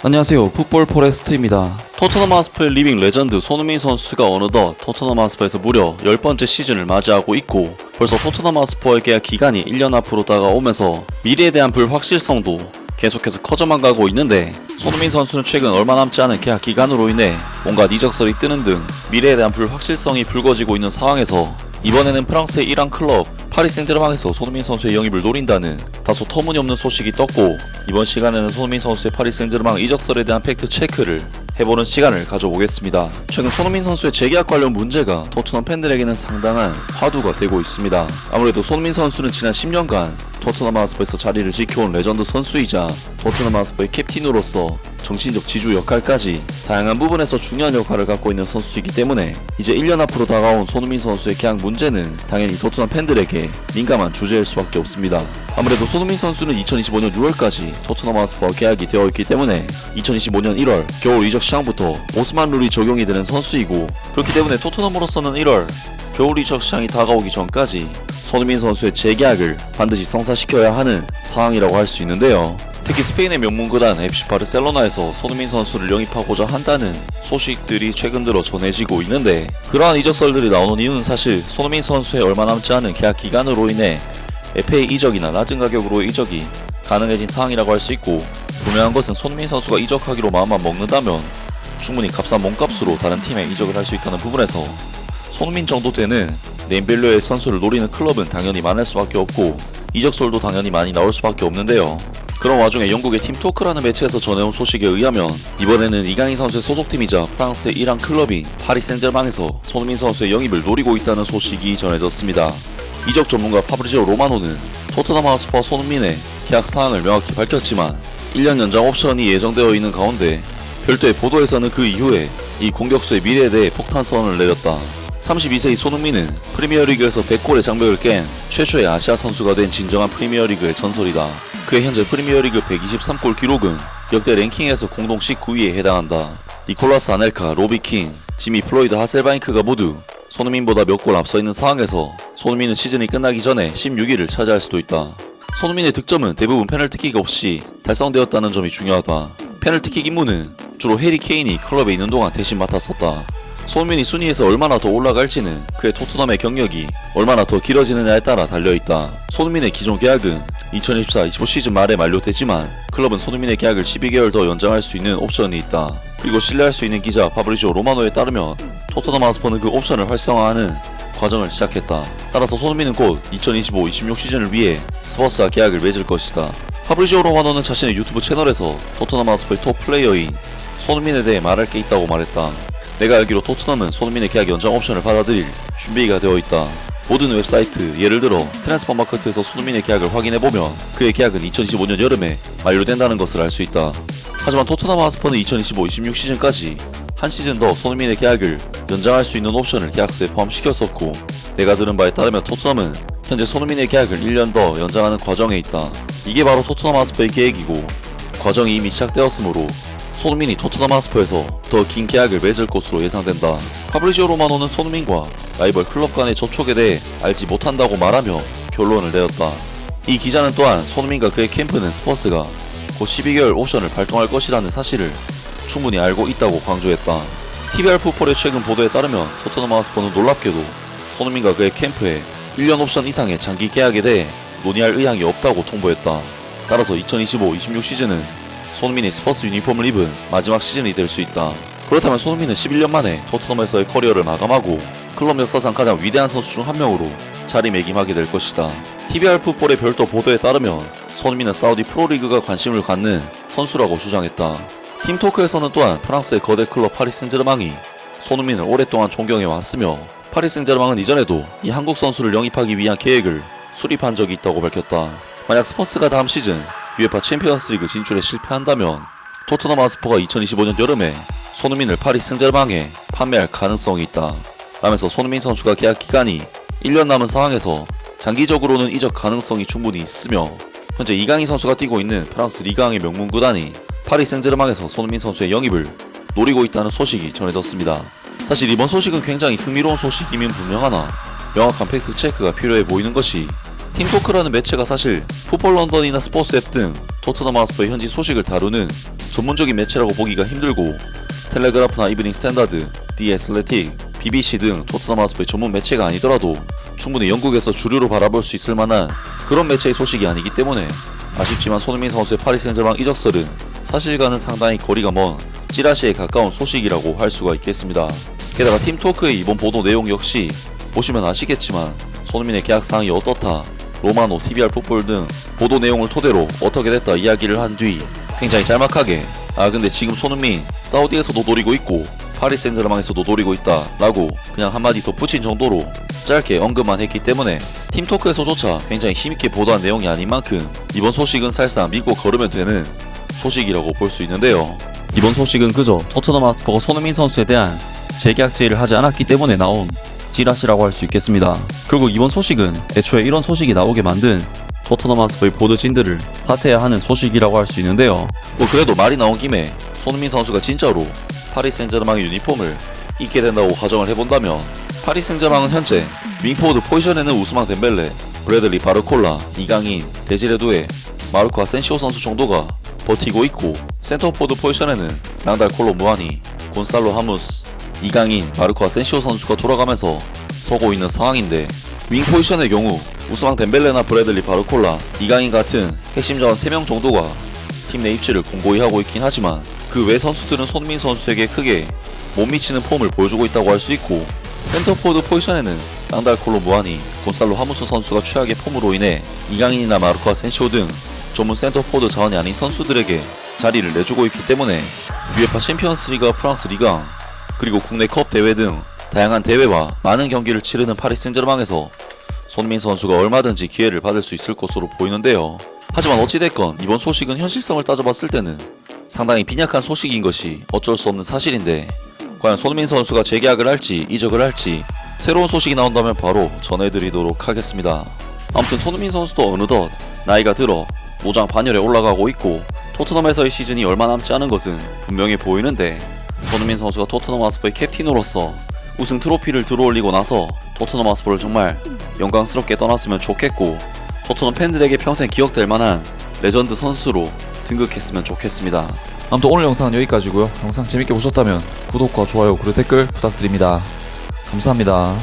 안녕하세요, 풋볼 포레스트입니다. 토트넘 하스퍼의 리빙 레전드 손흥민 선수가 어느덧 토트넘 하스퍼에서 무려 10번째 시즌을 맞이하고 있고, 벌써 토트넘 하스퍼의 계약 기간이 1년 앞으로 다가오면서 미래에 대한 불확실성도 계속해서 커져만 가고 있는데, 손흥민 선수는 최근 얼마 남지 않은 계약 기간으로 인해 온갖 이적설이 뜨는 등 미래에 대한 불확실성이 불거지고 있는 상황에서 이번에는 프랑스의 1한 클럽 파리 생제르맹에서 손흥민 선수의 영입을 노린다는 다소 터무니없는 소식이 떴고, 이번 시간에는 손흥민 선수의 파리 생제르맹 이적설에 대한 팩트 체크를 해보는 시간을 가져보겠습니다. 최근 손흥민 선수의 재계약 관련 문제가 토트넘 팬들에게는 상당한 화두가 되고 있습니다. 아무래도 손흥민 선수는 지난 10년간 토트넘 하스퍼에서 자리를 지켜온 레전드 선수이자 토트넘 하스퍼의 캡틴으로서 정신적 지주 역할까지 다양한 부분에서 중요한 역할을 갖고 있는 선수이기 때문에 이제 1년 앞으로 다가온 손흥민 선수의 계약 문제는 당연히 토트넘 팬들에게 민감한 주제일 수밖에 없습니다. 아무래도 손흥민 선수는 2025년 6월까지 토트넘 하스퍼와 계약이 되어 있기 때문에 2025년 1월 겨울 이적 시장부터 오스만 룰이 적용이 되는 선수이고, 그렇기 때문에 토트넘으로서는 1월 겨울 이적 시장이 다가오기 전까지 손흥민 선수의 재계약을 반드시 성사시켜야 하는 상황이라고 할 수 있는데요. 특히 스페인의 명문구단 FC 바르셀로나에서 손흥민 선수를 영입하고자 한다는 소식들이 최근 들어 전해지고 있는데, 그러한 이적설들이 나오는 이유는 사실 손흥민 선수의 얼마 남지 않은 계약 기간으로 인해 FA 이적이나 낮은 가격으로 이적이 가능해진 상황이라고 할 수 있고, 분명한 것은 손흥민 선수가 이적하기로 마음만 먹는다면 충분히 값싼 몸값으로 다른 팀에 이적을 할 수 있다는 부분에서 손흥민 정도 되는 네임밸류의 선수를 노리는 클럽은 당연히 많을 수밖에 없고, 이적설도 당연히 많이 나올 수밖에 없는데요. 그런 와중에 영국의 팀토크라는 매체에서 전해온 소식에 의하면 이번에는 이강인 선수의 소속팀이자 프랑스의 1한 클럽인 파리 생제르맹에서 손흥민 선수의 영입을 노리고 있다는 소식이 전해졌습니다. 이적 전문가 파브리지오 로마노는 토트넘 하스퍼와 손흥민의 계약 사항을 명확히 밝혔지만 1년 연장 옵션이 예정되어 있는 가운데 별도의 보도에서는 그 이후에 이 공격수의 미래에 대해 폭탄 선언을 내렸다. 32세의 손흥민은 프리미어리그에서 100골의 장벽을 깬 최초의 아시아 선수가 된 진정한 프리미어리그의 전설이다. 그의 현재 프리미어리그 123골 기록은 역대 랭킹에서 공동 19위에 해당한다. 니콜라스 아넬카, 로비 킹, 지미 플로이드 하셀바잉크가 모두 손흥민보다 몇 골 앞서 있는 상황에서 손흥민은 시즌이 끝나기 전에 16위를 차지할 수도 있다. 손흥민의 득점은 대부분 페널티킥 없이 달성되었다는 점이 중요하다. 페널티킥 임무는 주로 해리 케인이 클럽에 있는 동안 대신 맡았었다. 손흥민이 순위에서 얼마나 더 올라갈지는 그의 토트넘의 경력이 얼마나 더 길어지느냐에 따라 달려있다. 손흥민의 기존 계약은 2024-25 시즌 말에 만료되지만 클럽은 손흥민의 계약을 12개월 더 연장할 수 있는 옵션이 있다. 그리고 신뢰할 수 있는 기자 파브리지오 로마노에 따르면 토트넘 하스퍼는 그 옵션을 활성화하는 과정을 시작했다. 따라서 손흥민은 곧 2025-26 시즌을 위해 스퍼스와 계약을 맺을 것이다. 파브리지오 로마노는 자신의 유튜브 채널에서 토트넘 하스퍼의 톱 플레이어인 손흥민에 대해 말할 게 있다고 말했다. 내가 알기로 토트넘은 손흥민의 계약 연장 옵션을 받아들일 준비가 되어 있다. 모든 웹사이트, 예를 들어 트랜스퍼마켓에서 손흥민의 계약을 확인해보면 그의 계약은 2025년 여름에 만료된다는 것을 알 수 있다. 하지만 토트넘 하스퍼는 2025-26 시즌까지 한 시즌 더 손흥민의 계약을 연장할 수 있는 옵션을 계약서에 포함시켰었고, 내가 들은 바에 따르면 토트넘은 현재 손흥민의 계약을 1년 더 연장하는 과정에 있다. 이게 바로 토트넘 하스퍼의 계획이고, 과정이 이미 시작되었으므로 손흥민이 토트넘 하스퍼에서 더 긴 계약을 맺을 것으로 예상된다. 파브리지오 로마노는 손흥민과 라이벌 클럽 간의 접촉에 대해 알지 못한다고 말하며 결론을 내렸다. 이 기자는 또한 손흥민과 그의 캠프는 스퍼스가 곧 12개월 옵션을 발동할 것이라는 사실을 충분히 알고 있다고 강조했다. TVR 풋볼의 최근 보도에 따르면 토트넘 하스퍼는 놀랍게도 손흥민과 그의 캠프에 1년 옵션 이상의 장기 계약에 대해 논의할 의향이 없다고 통보했다. 따라서 2025-26 시즌은 손흥민이 스퍼스 유니폼을 입은 마지막 시즌이 될 수 있다. 그렇다면 손흥민은 11년 만에 토트넘에서의 커리어를 마감하고 클럽 역사상 가장 위대한 선수 중 한 명으로 자리매김하게 될 것이다. TVR 풋볼의 별도 보도에 따르면 손흥민은 사우디 프로리그가 관심을 갖는 선수라고 주장했다. 팀토크에서는 또한 프랑스의 거대 클럽 파리 생제르맹이 손흥민을 오랫동안 존경해 왔으며, 파리 생제르맹은 이전에도 이 한국 선수를 영입하기 위한 계획을 수립한 적이 있다고 밝혔다. 만약 스퍼스가 다음 시즌 UEFA 챔피언스리그 진출에 실패한다면 토트넘 하스퍼가 2025년 여름에 손흥민을 파리 생제르맹에 판매할 가능성이 있다. 라면서 손흥민 선수가 계약 기간이 1년 남은 상황에서 장기적으로는 이적 가능성이 충분히 있으며, 현재 이강인 선수가 뛰고 있는 프랑스 리그앙의 명문 구단이 파리 생제르맹에서 손흥민 선수의 영입을 노리고 있다는 소식이 전해졌습니다. 사실 이번 소식은 굉장히 흥미로운 소식이면 분명하나 명확한 팩트 체크가 필요해 보이는 것이, 팀토크라는 매체가 사실 풋볼 런던이나 스포츠 앱 등 토트넘 하스퍼의 현지 소식을 다루는 전문적인 매체라고 보기가 힘들고 텔레그라프나 이브닝 스탠다드, 디 애슬레틱, BBC 등 토트넘 하스퍼의 전문 매체가 아니더라도 충분히 영국에서 주류로 바라볼 수 있을 만한 그런 매체의 소식이 아니기 때문에 아쉽지만 손흥민 선수의 파리 생제르맹 이적설은 사실과는 상당히 거리가 먼 찌라시에 가까운 소식이라고 할 수가 있겠습니다. 게다가 팀토크의 이번 보도 내용 역시 보시면 아시겠지만 손흥민의 계약 사항이 어떻다, 로마노, TBR 풋볼 등 보도 내용을 토대로 어떻게 됐다 이야기를 한 뒤 굉장히 짤막하게 근데 지금 손흥민 사우디에서도 노리고 있고 파리 생제르맹에서도 노리고 있다 라고 그냥 한마디 덧붙인 정도로 짧게 언급만 했기 때문에 팀토크에서조차 굉장히 힘있게 보도한 내용이 아닌 만큼 이번 소식은 사실상 믿고 걸으면 되는 소식이라고 볼 수 있는데요. 이번 소식은 그저 토트넘 하스퍼가 손흥민 선수에 대한 재계약 제의를 하지 않았기 때문에 나온 찌라시라고 할 수 있겠습니다. 결국 이번 소식은 애초에 이런 소식이 나오게 만든 토트넘 하스퍼의 보드진들을 탓해야 하는 소식이라고 할 수 있는데요. 그래도 말이 나온 김에 손흥민 선수가 진짜로 파리 생제르맹의 유니폼을 입게 된다고 가정을 해본다면 파리 생제르맹은 현재 윙포워드 포지션에는 우스만 덴벨레, 브래들리 바르콜라, 이강인, 데지레 두에, 마르코 아센시오 선수 정도가 버티고 있고 센터포드 포지션에는 랑달 콜로 무아니, 곤살로 하무스, 이강인, 마르코 아센시오 선수가 돌아가면서 서고 있는 상황인데 윙 포지션의 경우 우스만 덴벨레나 브래들리 바르콜라, 이강인 같은 핵심 자원 3명 정도가 팀 내 입지를 공고히 하고 있긴 하지만 그 외 선수들은 손흥민 선수에게 크게 못 미치는 폼을 보여주고 있다고 할 수 있고 센터포드 포지션에는 랑달 콜로 무아니, 곤살로 하무스 선수가 최악의 폼으로 인해 이강인이나 마르코 아센시오 등 전문 센터포드 자원이 아닌 선수들에게 자리를 내주고 있기 때문에 UEFA 챔피언스 리그와 프랑스 리강 그리고 국내 컵 대회 등 다양한 대회와 많은 경기를 치르는 파리 생제르맹에서 손흥민 선수가 얼마든지 기회를 받을 수 있을 것으로 보이는데요. 하지만 어찌됐건 이번 소식은 현실성을 따져봤을 때는 상당히 빈약한 소식인 것이 어쩔 수 없는 사실인데 과연 손흥민 선수가 재계약을 할지 이적을 할지 새로운 소식이 나온다면 바로 전해드리도록 하겠습니다. 아무튼 손흥민 선수도 어느덧 나이가 들어 노장 반열에 올라가고 있고 토트넘에서의 시즌이 얼마 남지 않은 것은 분명해 보이는데 손흥민 선수가 토트넘 하스퍼의 캡틴으로서 우승 트로피를 들어올리고 나서 토트넘 하스퍼를 정말 영광스럽게 떠났으면 좋겠고 토트넘 팬들에게 평생 기억될 만한 레전드 선수로 등극했으면 좋겠습니다. 아무튼 오늘 영상은 여기까지고요. 영상 재밌게 보셨다면 구독과 좋아요 그리고 댓글 부탁드립니다. 감사합니다.